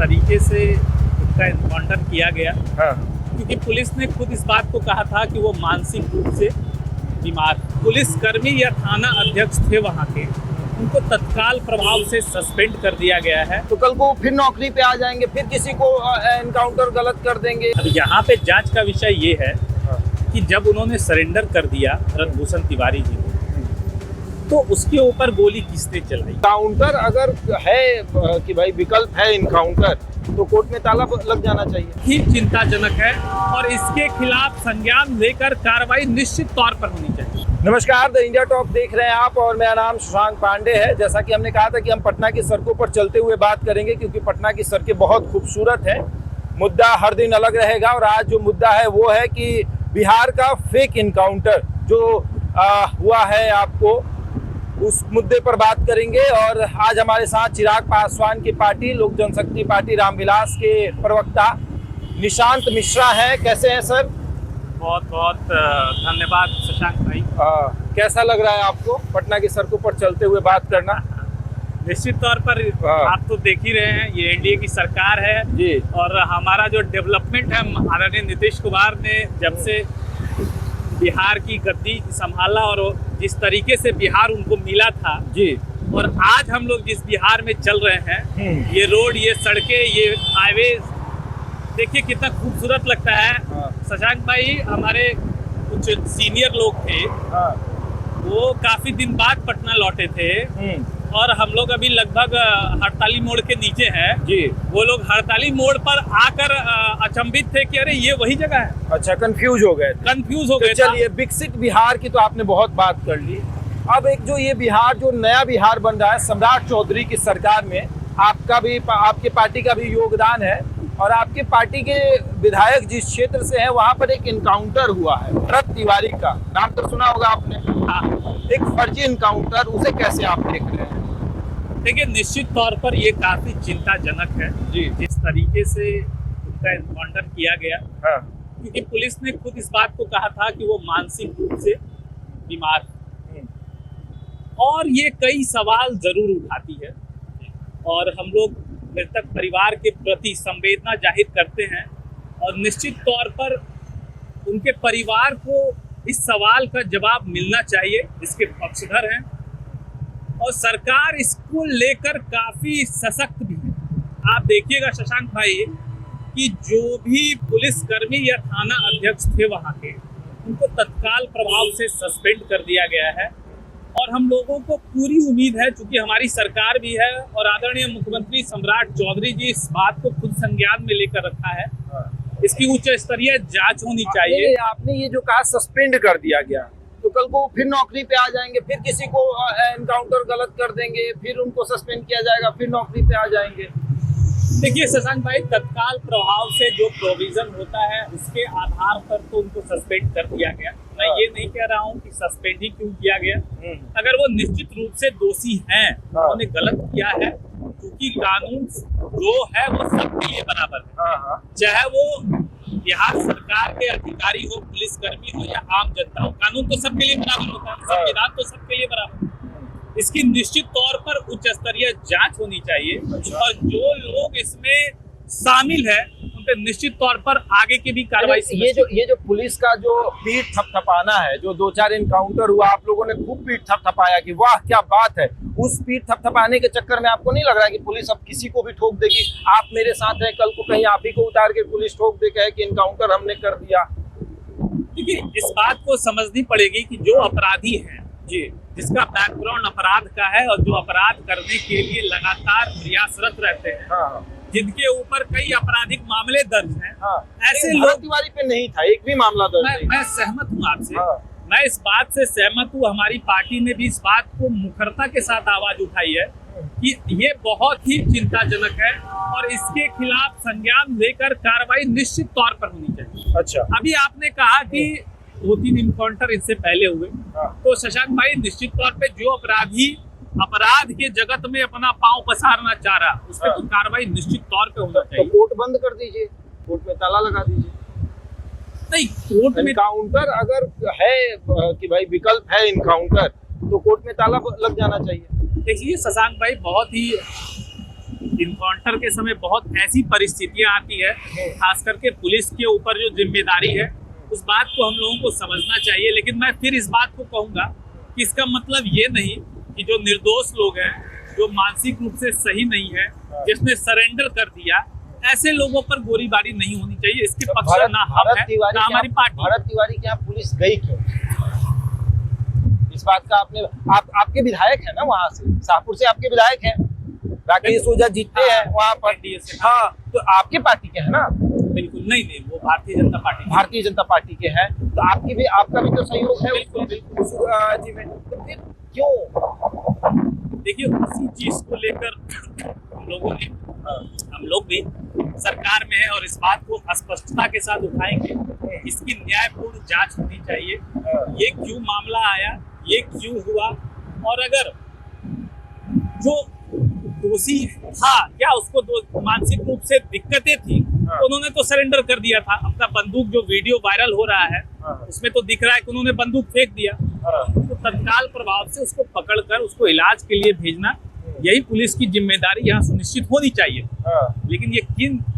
तरीके से उनका एनकाउंटर किया गया, हाँ। क्योंकि पुलिस ने खुद इस बात को कहा था कि वो मानसिक रूप से बीमार, पुलिसकर्मी या थाना अध्यक्ष थे वहाँ के, उनको तत्काल प्रभाव से सस्पेंड कर दिया गया है। तो कल को फिर नौकरी पे आ जाएंगे, फिर किसी को एनकाउंटर गलत कर देंगे। अब यहाँ पे जांच का विषय ये है कि जब उन्होंने सरेंडर कर दिया रघुभूषण तिवारी जी को, तो उसके ऊपर गोली किसने चलाई? काउंटर अगर है कि भाई विकल्प है इनकाउंटर, तो कोर्ट में ताला लग जाना चाहिए। ही चिंताजनक है और इसके खिलाफ संज्ञान लेकर कार्रवाई निश्चित तौर पर होनी चाहिए। नमस्कार, द इंडिया टॉक देख रहे हैं आप और मेरा नाम शशांक पांडे है। जैसा कि हमने कहा था कि हम पटना की सड़कों पर चलते हुए बात करेंगे, क्योंकि पटना की सड़कें बहुत खूबसूरत है। मुद्दा हर दिन अलग रहेगा और आज जो मुद्दा है वो है कि बिहार का फेक इनकाउंटर जो हुआ है, आपको उस मुद्दे पर बात करेंगे। और आज हमारे साथ चिराग पासवान की पार्टी लोक जनशक्ति पार्टी रामविलास के प्रवक्ता निशांत मिश्रा हैं। कैसे हैं सर? बहुत बहुत धन्यवाद शशांक भाई। कैसा लग रहा है आपको पटना की सड़कों पर चलते हुए बात करना? निश्चित तौर पर आप तो देख ही रहे हैं, ये एनडीए की सरकार है जी, और हमारा जो डेवलपमेंट है, आदरणीय नीतीश कुमार ने जब से बिहार की गद्दी संभाला और जिस तरीके से बिहार उनको मिला था जी, और आज हम लोग जिस बिहार में चल रहे हैं, ये रोड, ये सड़कें, ये हाईवे देखिए कितना खूबसूरत लगता है। शशांक भाई, हमारे कुछ सीनियर लोग थे, वो काफी दिन बाद पटना लौटे थे और हम लोग अभी लगभग हड़ताली मोड़ के नीचे हैं जी। वो लोग हड़ताली मोड़ पर आकर अचंभित थे कि अरे ये वही जगह है। अच्छा, कंफ्यूज हो गए। तो चलिए, विकसित बिहार की तो आपने बहुत बात कर ली। अब एक जो ये बिहार, जो नया बिहार बन रहा है सम्राट चौधरी की सरकार में, आपका भी, आपके पार्टी का भी योगदान है और आपके पार्टी के विधायक जिस क्षेत्र से हैं वहां पर एक इनकाउंटर हुआ है भरत तिवारी का, नाम तो सुना होगा आपने। एक फर्जी इनकाउंटर, उसे कैसे आप देख रहे हैं? देखिए, निश्चित तौर पर ये काफी चिंताजनक है जी, जिस तरीके से उनका एनकाउंटर किया गया, क्योंकि पुलिस ने खुद इस बात को कहा था कि वो मानसिक रूप से बीमार है और ये कई सवाल जरूर उठाती है और हम लोग मृतक परिवार के प्रति संवेदना जाहिर करते हैं और निश्चित तौर पर उनके परिवार को इस सवाल का जवाब मिलना चाहिए, इसके पक्षधर हैं और सरकार इसको लेकर काफी सशक्त भी है। आप देखिएगा शशांक भाई कि जो भी पुलिसकर्मी या थाना अध्यक्ष थे वहाँ के, उनको तत्काल प्रभाव से सस्पेंड कर दिया गया है और हम लोगों को पूरी उम्मीद है, चूंकि हमारी सरकार भी है और आदरणीय मुख्यमंत्री सम्राट चौधरी जी इस बात को खुद संज्ञान में लेकर रखा है, इसकी उच्च स्तरीय जांच होनी चाहिए। आपने ये जो कहा सस्पेंड कर दिया गया, तो कल को फिर नौकरी पे आ जाएंगे, फिर किसी को एनकाउंटर गलत कर देंगे, फिर उनको सस्पेंड किया जाएगा, फिर नौकरी पे आ जाएंगे। देखिए शशांक भाई, तत्काल प्रभाव से जो प्रोविजन होता है उसके आधार पर तो उनको सस्पेंड कर दिया गया। मैं ये नहीं कह रहा हूँ कि सस्पेंड ही क्यों किया गया, अगर वो निश्चित रूप से दोषी हैं, उन्होंने गलत किया है, क्योंकि कानून जो है वो सबके लिए बराबर है, चाहे वो बिहार सरकार के अधिकारी हो, पुलिसकर्मी हो या आम जनता हो, कानून तो सबके लिए बराबर होता है, संविधान तो सबके लिए बराबर है। इसकी निश्चित तौर पर उच्च स्तरीय जांच होनी चाहिए और जो लोग इसमें शामिल है उन पर निश्चित तौर पर आगे की भी कार्रवाई। ये जो पुलिस का जो पीठ थपथपाना है, जो 2-4 इनकाउंटर हुआ, आप लोगों ने खूब पीठ थपथपाया कि वाह क्या बात है, उस पीठ थपथपाने के चक्कर में आपको नहीं लग रहा है कि पुलिस अब किसी को भी ठोक देगी? आप मेरे साथ हैं, कल को कहीं आप ही को उतार के पुलिस ठोक दे कहे कि इनकाउंटर हमने कर दिया। देखिए, इस बात को समझनी पड़ेगी कि जो अपराधी है जी, जिसका बैकग्राउंड अपराध का है और जो अपराध करने के लिए लगातार प्रयासरत रहते हैं, जिनके ऊपर कई आपराधिक मामले दर्ज हैं, ऐसे लोग। तिवारी पे नहीं था एक भी मामला दर्ज नहीं। मैं सहमत हूँ आपसे, मैं इस बात से सहमत हूँ। हमारी पार्टी ने भी इस बात को मुखरता के साथ आवाज उठाई है कि ये बहुत ही चिंताजनक है और इसके खिलाफ संज्ञान लेकर कार्रवाई निश्चित तौर पर होनी चाहिए। अच्छा, अभी आपने कहा कि 2-3 इनकाउंटर इससे पहले हुए, तो शशांक भाई निश्चित तौर पे जो अपराधी अपराध के जगत में अपना पांव पसारना चाह रहा, उस पर तो कार्रवाई निश्चित तौर पे होना चाहिए। तो कोर्ट बंद कर दीजिए, कोर्ट में ताला लगा दीजिए। नहीं, कोर्ट में इनकाउंटर अगर है कि भाई विकल्प है इनकाउंटर, तो कोर्ट में ताला लग जाना चाहिए। देखिए शशांक भाई, बहुत ही इनकाउंटर के समय बहुत ऐसी परिस्थितियां आती है, खास करके पुलिस के ऊपर जो जिम्मेदारी है उस बात को हम लोगों को समझना चाहिए। लेकिन मैं फिर इस बात को कहूंगा कि इसका मतलब ये नहीं कि जो निर्दोष लोग हैं, जो मानसिक रूप से सही नहीं है, जिसने सरेंडर कर दिया, ऐसे लोगों पर गोलीबारी नहीं होनी चाहिए। इसके पक्ष में ना हम हैं ना हमारी पार्टी। भरत तिवारी के यहाँ पुलिस गई क्यों? इस बात का आपके विधायक है ना, वहाँ से शाहपुर से आपके विधायक हैं, राकेश ओझा जीतते हैं वहाँ पर। हाँ, तो आपके पार्टी के है ना? बिल्कुल नहीं, वो भारतीय जनता पार्टी के हैं। तो आपका भी तो सहयोग है बिल्कुल जी में। तो फिर क्यों? देखिए, उसी चीज को लेकर हम लोग भी सरकार में हैं और इस बात को स्पष्टता के साथ उठाएंगे। इसकी न्यायपूर्ण जांच होनी चाहिए। ये क्यों मामला आया, ये क्यों हुआ, और अगर जो दोषी था क्या उसको मानसिक रूप से दिक्कतें थी तो उन्होंने तो सरेंडर कर दिया था। अपना बंदूक, जो वीडियो वायरल हो रहा है उसमें तो दिख रहा है कि उन्होंने बंदूक फेंक दिया। तो तत्काल प्रभाव से उसको पकड़कर उसको इलाज के लिए भेजना, यही पुलिस की जिम्मेदारी यहाँ सुनिश्चित होनी चाहिए। लेकिन ये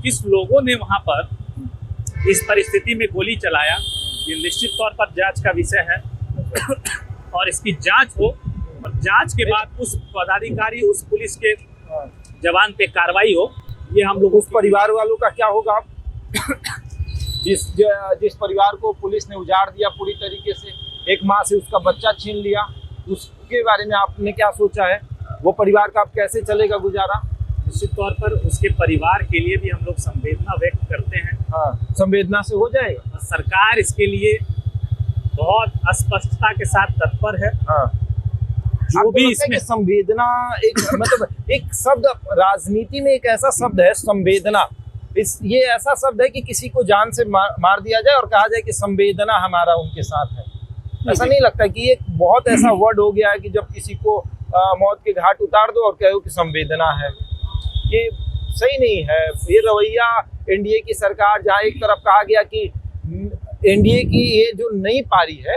किस लोगों ने वहां पर इस परिस्थिति में गोली चलाया, ये निश्चित तौर पर जांच का विषय है और इसकी जांच हो और जांच के बाद उस पदाधिकारी, उस पुलिस के जवान पे कार्रवाई हो। ये हम लोग, उस परिवार वालों का क्या होगा? जिस परिवार को पुलिस ने उजाड़ दिया पूरी तरीके से, एक माँ से उसका बच्चा छीन लिया, उसके बारे में आपने क्या सोचा है? वो परिवार का अब कैसे चलेगा गुजारा? निश्चित तौर पर उसके परिवार के लिए भी हम लोग संवेदना व्यक्त करते हैं। हाँ, संवेदना से हो जाएगा। और सरकार इसके लिए बहुत स्पष्टता के साथ तत्पर है। हाँ, जो भी इसमें संवेदना एक मतलब एक शब्द राजनीति में एक ऐसा शब्द है संवेदना। ये ऐसा शब्द है कि किसी को जान से मार दिया जाए और कहा जाए कि संवेदना हमारा उनके साथ है। ऐसा नहीं लगता कि ये बहुत ऐसा वर्ड हो गया है कि जब किसी को मौत के घाट उतार दो और कहो कि संवेदना है? ये सही नहीं है। ये रवैया एनडीए की सरकार, जहाँ एक तरफ कहा गया कि एनडीए की ये जो नई पारी है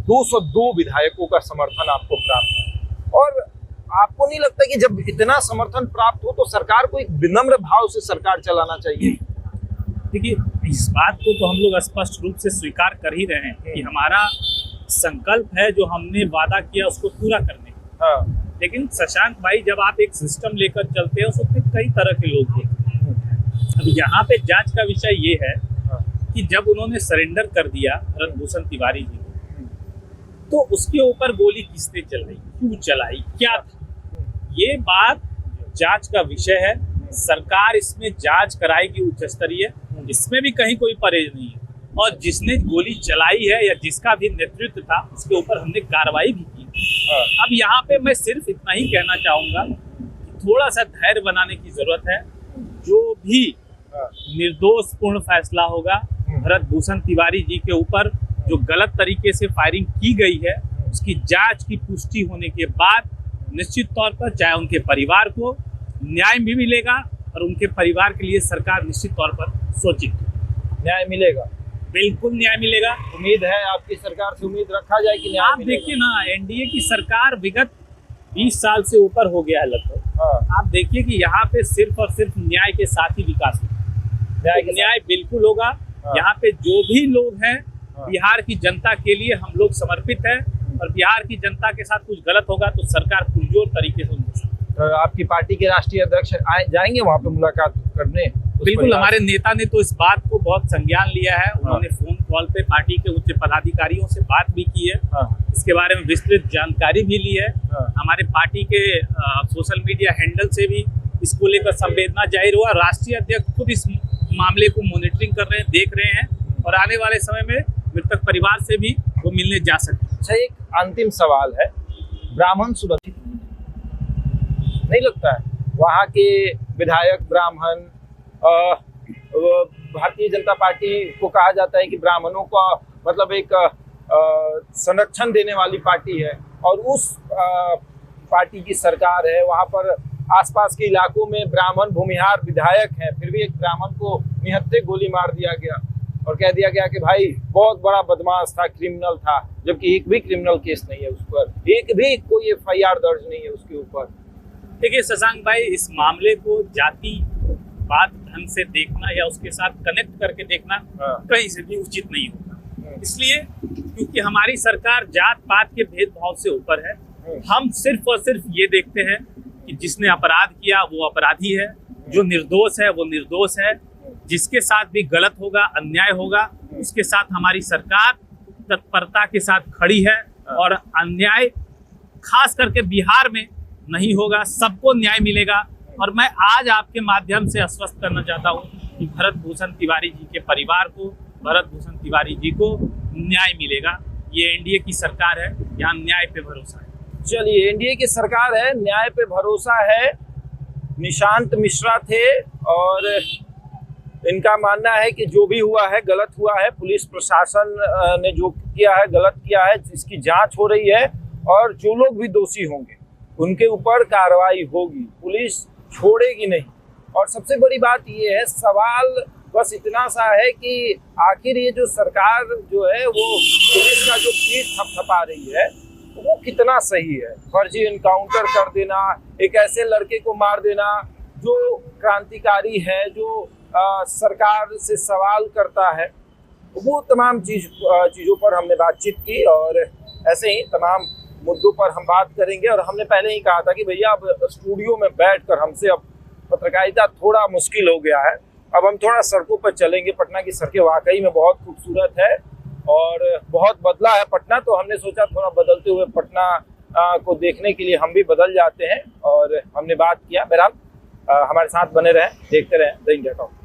202 विधायकों का समर्थन आपको प्राप्त है, और आपको नहीं लगता कि जब इतना समर्थन प्राप्त हो तो सरकार को एक विनम्र भाव से सरकार चलाना चाहिए? देखिए, इस बात को तो हम लोग स्पष्ट रूप से स्वीकार कर ही रहे हैं कि हमारा संकल्प है, जो हमने वादा किया उसको पूरा करने। हाँ। लेकिन शशांक भाई, जब आप एक सिस्टम लेकर चलते हो उसमें कई तरह के लोग होते हैं। अब यहाँ पे जांच का विषय ये है कि जब उन्होंने सरेंडर कर दिया भूषण तिवारी जी, तो उसके ऊपर गोली किसने चलाई, क्यों चलाई, क्या था, ये बात जांच का विषय है। सरकार इसमें जांच कराएगी उच्च स्तरीय, इसमें भी कहीं कोई परहेज नहीं है। और जिसने गोली चलाई है या जिसका भी नेतृत्व था उसके ऊपर हमने कार्रवाई भी की। अब यहाँ पे मैं सिर्फ इतना ही कहना चाहूंगा कि थोड़ा सा धैर्य बनाने की जरूरत है। जो भी निर्दोषपूर्ण फैसला होगा भरत भूषण तिवारी जी के ऊपर, जो गलत तरीके से फायरिंग की गई है, उसकी जांच की पुष्टि होने के बाद निश्चित तौर पर चाहे उनके परिवार को न्याय भी मिलेगा और उनके परिवार के लिए सरकार निश्चित तौर पर सोचित न्याय मिलेगा। बिल्कुल न्याय मिलेगा। उम्मीद है आपकी सरकार से, उम्मीद रखा जाए कि न्याय आप देखिए ना, एनडीए की सरकार विगत 20 साल से ऊपर हो गया है लगभग। हाँ। आप देखिए कि यहाँ पे सिर्फ और सिर्फ न्याय के साथ ही विकास होगा। न्याय बिल्कुल होगा। हाँ। यहाँ पे जो भी लोग हैं, बिहार की जनता के लिए हम लोग समर्पित है, और बिहार की जनता के साथ कुछ गलत होगा तो सरकार पुरजोर तरीके से उनके साथ। तो आपकी पार्टी के राष्ट्रीय अध्यक्ष जाएंगे वहाँ पे मुलाकात करने? बिल्कुल, हमारे नेता ने तो इस बात को बहुत संज्ञान लिया है। उन्होंने फोन कॉल पे पार्टी के उच्च पदाधिकारियों से बात भी की है। इसके बारे में विस्तृत जानकारी भी ली है। हमारे पार्टी के सोशल मीडिया हैंडल से भी इसको लेकर संवेदना जाहिर हुआ। राष्ट्रीय अध्यक्ष खुद इस मामले को मॉनिटरिंग कर रहे हैं, देख रहे हैं, और आने वाले समय में मृतक परिवार से भी वो मिलने जा सकते हैं। अच्छा, एक अंतिम सवाल है, ब्राह्मण सुरक्षित नहीं लगता है? वहाँ के विधायक ब्राह्मण, भारतीय जनता पार्टी को कहा जाता है कि ब्राह्मणों का मतलब एक संरक्षण देने वाली पार्टी है, और उस पार्टी की सरकार है। वहाँ पर आसपास के इलाकों में ब्राह्मण भूमिहार विधायक हैं, फिर भी एक ब्राह्मण को निहत्थे गोली मार दिया गया और कह दिया गया कि भाई बहुत बड़ा बदमाश था, क्रिमिनल था, जबकि एक भी क्रिमिनल केस नहीं है उस पर, एक भी कोई FIR दर्ज नहीं है उसके ऊपर। देखिए शशांक भाई, इस मामले को जातिवाद ढंग से देखना या उसके साथ कनेक्ट करके देखना कहीं से भी उचित नहीं होगा। इसलिए क्योंकि हमारी सरकार जात पात के भेदभाव से ऊपर है। हम सिर्फ और सिर्फ ये देखते हैं कि जिसने अपराध किया वो अपराधी है, जो निर्दोष है वो निर्दोष है, जिसके साथ भी गलत होगा, अन्याय होगा, उसके साथ हमारी सरकार तत्परता के साथ खड़ी है और अन्याय खास करके बिहार में नहीं होगा, सबको न्याय मिलेगा। और मैं आज आपके माध्यम से आश्वस्त करना चाहता हूँ कि भरत भूषण तिवारी जी के परिवार को, भरत भूषण तिवारी जी को न्याय मिलेगा। ये एनडीए की सरकार है, यहाँ न्याय पे भरोसा है। चलिए, एनडीए की सरकार है, न्याय पे भरोसा है। निशांत मिश्रा थे और इनका मानना है कि जो भी हुआ है गलत हुआ है, पुलिस प्रशासन ने जो किया है गलत किया है, इसकी जांच हो रही है और जो लोग भी दोषी होंगे उनके ऊपर कार्रवाई होगी, पुलिस छोड़ेगी नहीं। और सबसे बड़ी बात ये है, सवाल बस इतना सा है कि आखिर ये जो सरकार जो है वो पुलिस का जो पीठ थपथपा रही है वो कितना सही है। फर्जी एनकाउंटर कर देना, एक ऐसे लड़के को मार देना जो क्रांतिकारी है, जो सरकार से सवाल करता है, वो तमाम चीज़ों पर हमने बातचीत की और ऐसे ही तमाम मुद्दों पर हम बात करेंगे। और हमने पहले ही कहा था कि भैया अब स्टूडियो में बैठकर हमसे अब पत्रकारिता थोड़ा मुश्किल हो गया है, अब हम थोड़ा सड़कों पर चलेंगे। पटना की सड़कें वाकई में बहुत खूबसूरत है और बहुत बदला है पटना, तो हमने सोचा थोड़ा बदलते हुए पटना को देखने के लिए हम भी बदल जाते हैं और हमने बात किया। बहरहाल हमारे साथ बने रहें, देखते रहें द इंडिया टॉक।